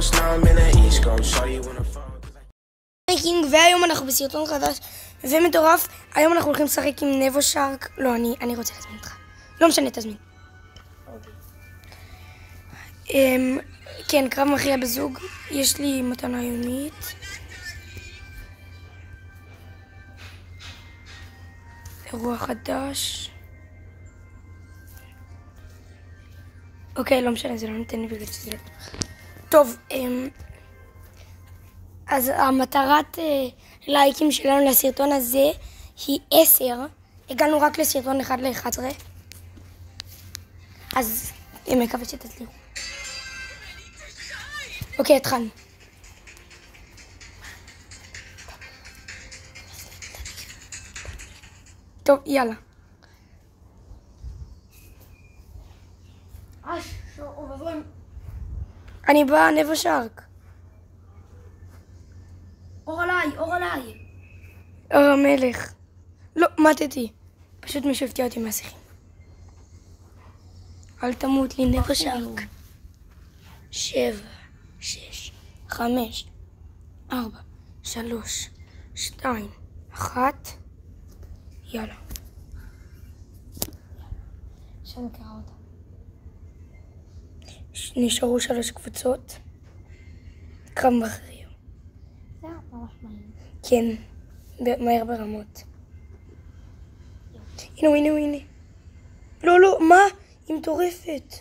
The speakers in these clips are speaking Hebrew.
Coast, now I'm in the East Coast. Show you when I fall. והיום אנחנו בסרטון חדש ומטורף. היום אנחנו הולכים לשחק עם נבו שרק. לא, אני רוצה להזמין אותך. לא משנה, תזמין. כן, קרב מכריע בזוג. יש לי מתנה יומית. אירוע חדש. אוקיי, לא משנה, זה לא נותן לי בגלל שזה... טוב, אז המטרת לייקים שלנו לסרטון הזה היא 10. הגענו רק לסרטון 1 ל-11. אז אני מקווה שתצליחו. אוקיי, התחלנו. טוב, יאללה. אני בא, נבו שרק. אור עליי, אור עליי. אור המלך. לא, מתתי. פשוט מישהו הפתיע אותי מהשיחים. אל תמות לי, נבו שרק. 7, 6, 5, 4, 3, 2, 1. יאללה. שאני אקרא אותה. נשארו 3 קבוצות. קרב מכריע. זה ממש מהיר. כן, מהר ברמות. הנה. לא, מה? היא מטורפת.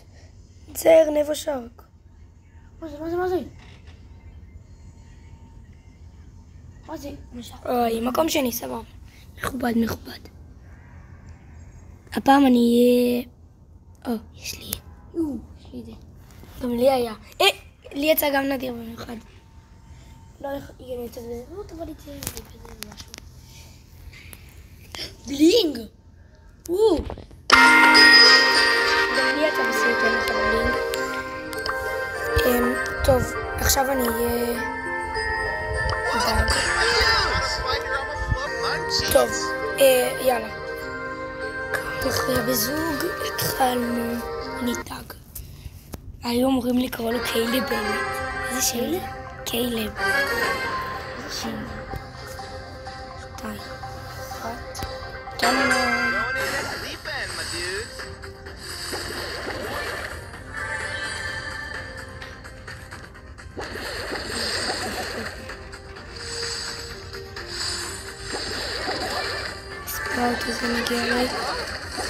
צער נבו שרק. מה זה? אוי, מקום שני, סבבה. מכובד. הפעם אני אהיה... יש לי את זה. גם לי היה. לי יצא גם נדיר במיוחד. לא, היא גם יצא בזה. לא, תבוא לי צער בזה משהו. בלינג! גם לי יצא בסרטון את הבלינג. טוב, עכשיו אני אהיה... דג. טוב, יאללה. מכריע בזוג, התחלנו. אני דג. היו אמורים לקרוא לו קיילב באמת. איזה שם? קיילב. איזה שם? 2, 1. תמונה. ספראוט הזה מגיע אליי,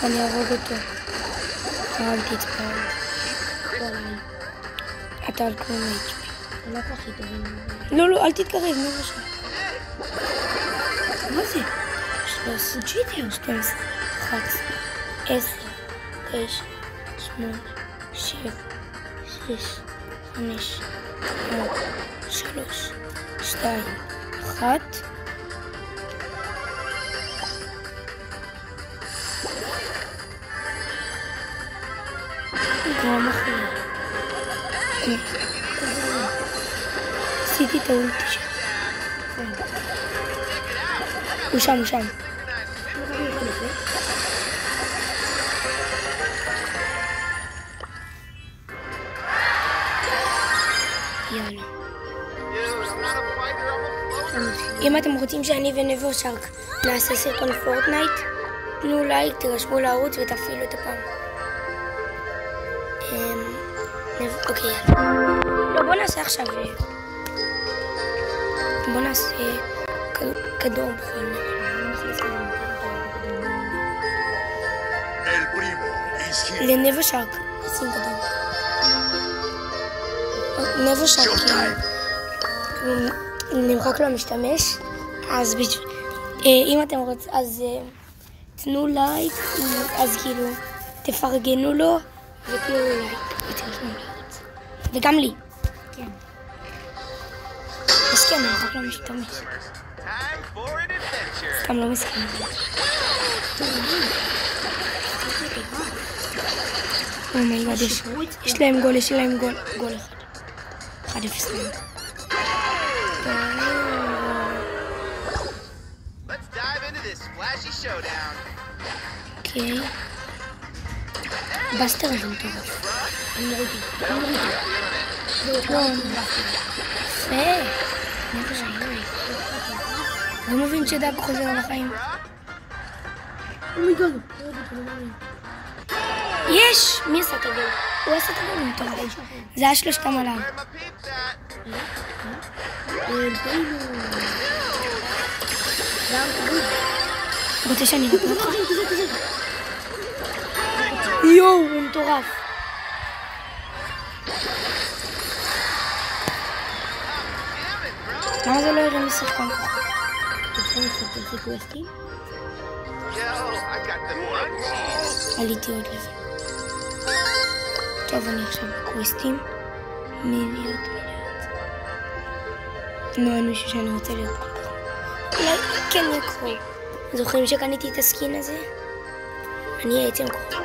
אני ארוג אותו. אל תצפראוט. אתה על כלום HP. זה לא הכי טובים. לא, אל תתקרב, נראה שם. מה זה? 13, צ'יטר. 12, 11, 10, 9, 8, 7, 6, 5, 4, 3, 2, 1. גרום אחרי. עשיתי את האולטי שלו. הוא שם. יאללה. אם אתם רוצים שאני ונבו שרק נעשה סרטון פורטנייט, תנו לייק, תירשמו לערוץ ותפעילו את הפעם. אוקיי, יאללה. לא, בוא נעשה עכשיו... בוא נעשה כדור בכל לנבו שרק. שים כדור. נבו שרק נמחק לו המשתמש. אז אם אתם רוצים, אז תנו לייק, אז כאילו תפרגנו לו ותנו לו לייק. וגם לי. כן. מסכן, אני רק לא משתמש. סתם לא מסכן. אומייגאד, יש להם גול. גול אחד. 1-0. אוקיי. בסטר הזה מטורף. אני מורידי. יפה. לא מבין שדאג חוזר לחיים. אומייגוד. יש! מי עשה את הגול? הוא עשה את הגול מטורף. זה היה שלושתם עליו. רוצה שאני אראה אותך? יואו, הוא מטורף. למה זה לא יראה משחקן ככה? תתחיל קצת על קווסטים? עליתי עוד לזה. טוב, אני עכשיו בקווסטים. מיליארד. לא, אין מישהו שאני רוצה להיות כל כך. אולי כן יקרו. זוכרים שקניתי את הסקין הזה? אני אהיה עצם קרוב.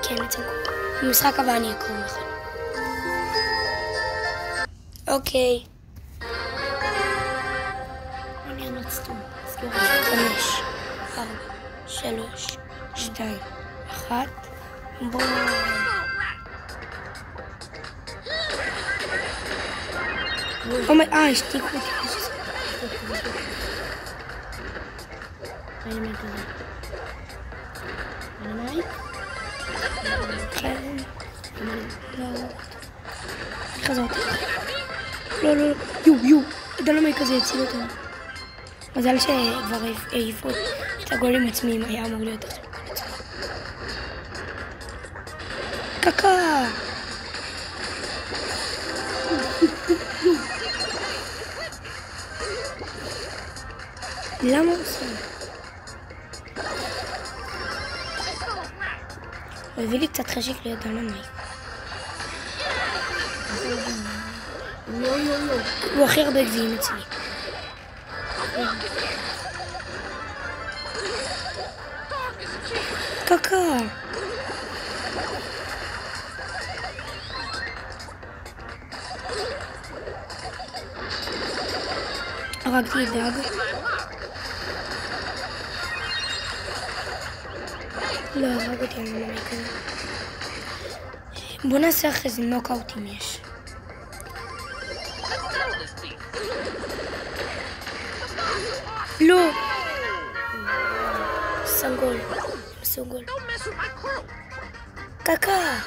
כן, עצם קרוב. במשחק הבא אני אקרוב לכם. אוקיי. אני אמצטום. 5, 4, 3, 2, 1. בואו. השתיקו אותי. אני מייק כזה. אני מייק? כן. לא. חזרתי. לא. יו. דלומייק הזה הציל אותנו. מזל שכבר העיפו את הגולים עצמיים. היה אמור להיות עכשיו גול עצמי. קקה! למה עושה? הוא הביא לי קצת חשק להיות דלומייק. הוא הכי הרבה גביעים אצלי. קקה! הרגתי את דאג. לא, הרג אותי, אני לא כזה. בוא נעשה אחרי זה נוקאוט אם יש. לא! סגול. סגול. קקה!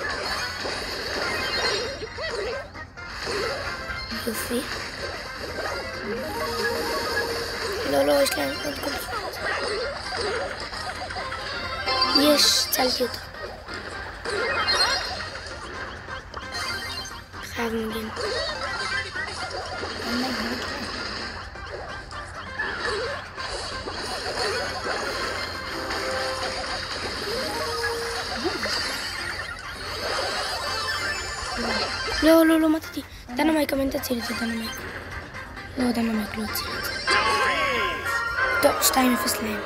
יופי. לא, יש להם עוד גול. יש, צלתי אותו. חייב מגן. לא, מתתי. דנמייק, אמן תציל את זה, דנמייק. לא, דנמייק לא הציל את זה. טוב, 2-0 להם.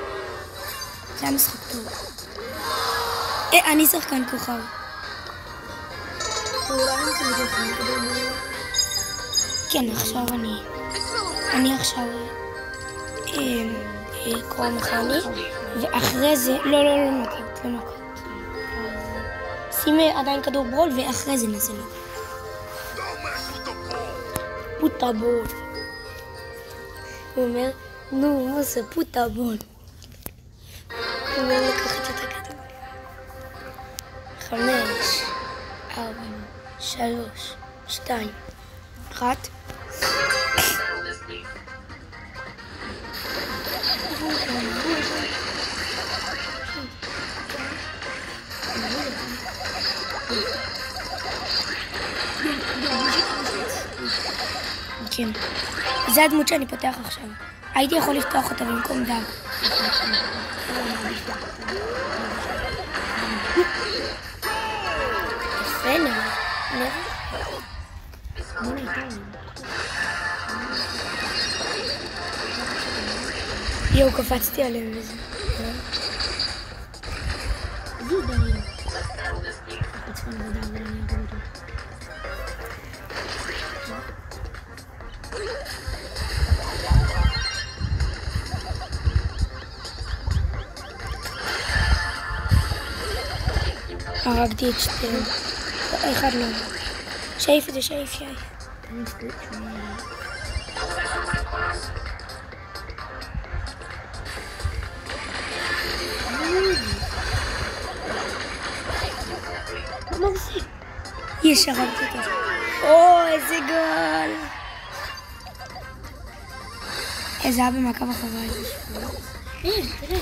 זה היה משחק טוב. אני שחקן כוכב. כן, עכשיו אני עכשיו קרוא מכני, ואחרי זה, לא נוקאוט. שימי עדיין כדור ברול, ואחרי זה נעשה לו. פוטה בול. הוא אומר, נו, מה זה פוטה בול? הוא אומר לקחת את הכדור. 5, 4, 3, 2, 1. כן. זה הדמות שאני פותח עכשיו. הייתי יכול לפתוח אותה במקום דאג. יפה, נראה. יואו, קפצתי עליהם וזה. זו דברים. קפצנו עבודה, אבל אני אראה אותו. הרגתי את שתיהם. אחד לא. شايف ده شايف יש הרמת אותו. או, איזה גול. איזה היה במעקב אחריי. תראה.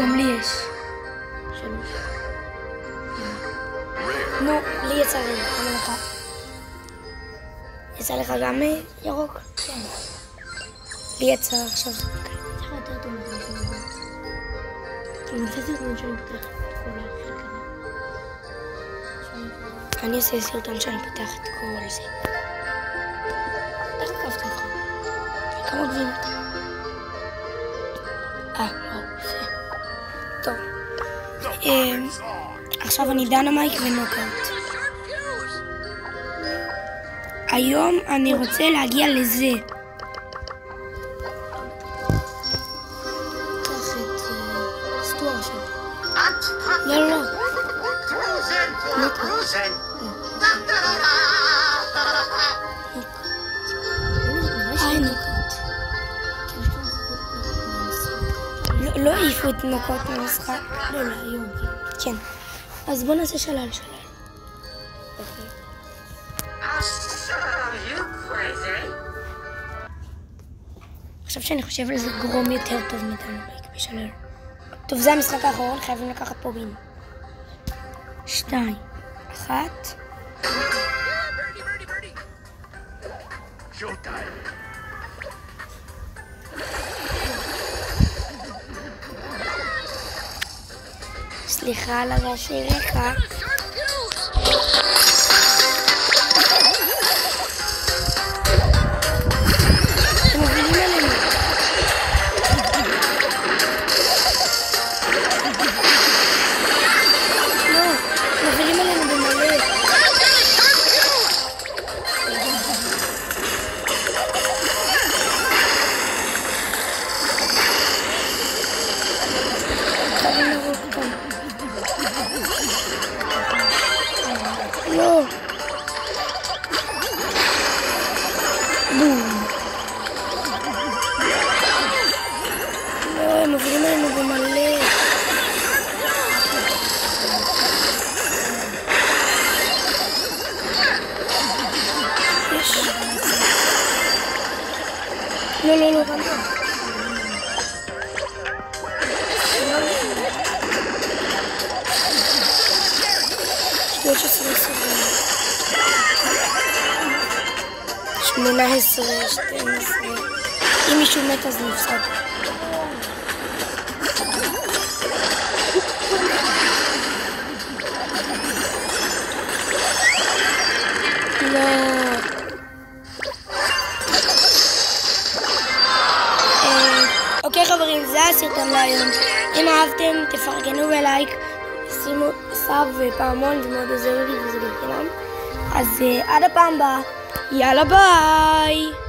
גם לי יש. 3. נו, לי יצא לי, כמה לך? יצא לך גם ירוק? כן. לי יצא עכשיו. צריך יותר טוב מזה שאני יודעת. אני עושה סרטון שאני פותחת את כל החלק הזה. אני עושה סרטון שאני פותח את כל זה. איך עקבת אותך? כמה גביעים אתה? וואו, יפה. טוב. עכשיו אני דינמייט ונוקאוט. היום אני רוצה להגיע לזה. קח את סטואר שלי. לא. נוקאוט. לא העיפו את נוקאוט מהמשחק. לא, היום. כן. אז בוא נעשה שלל. עכשיו שאני חושב על זה גרום יותר טוב מדינמייט בשלל. טוב, זה המשחק האחרון, חייבים לקחת פה בין. 2, 1. סליחה על הרעשי רקע. אתם מובילים עלינו. לא, מובילים עלינו במלא. חייבים לראות אותם. לא. בום. לא, הם מובילים עלינו במלא. יש. לא. שטויות שעשרה 18, 12. אם מישהו מת אז נפסד. לא. אוקיי חברים, זה הסרטון להיום. אם אהבתם תפרגנו בלייק, שימו סאב ופעמון, זה מאוד עוזר לי וזה בחינם. אז עד הפעם הבאה, יאללה ביי.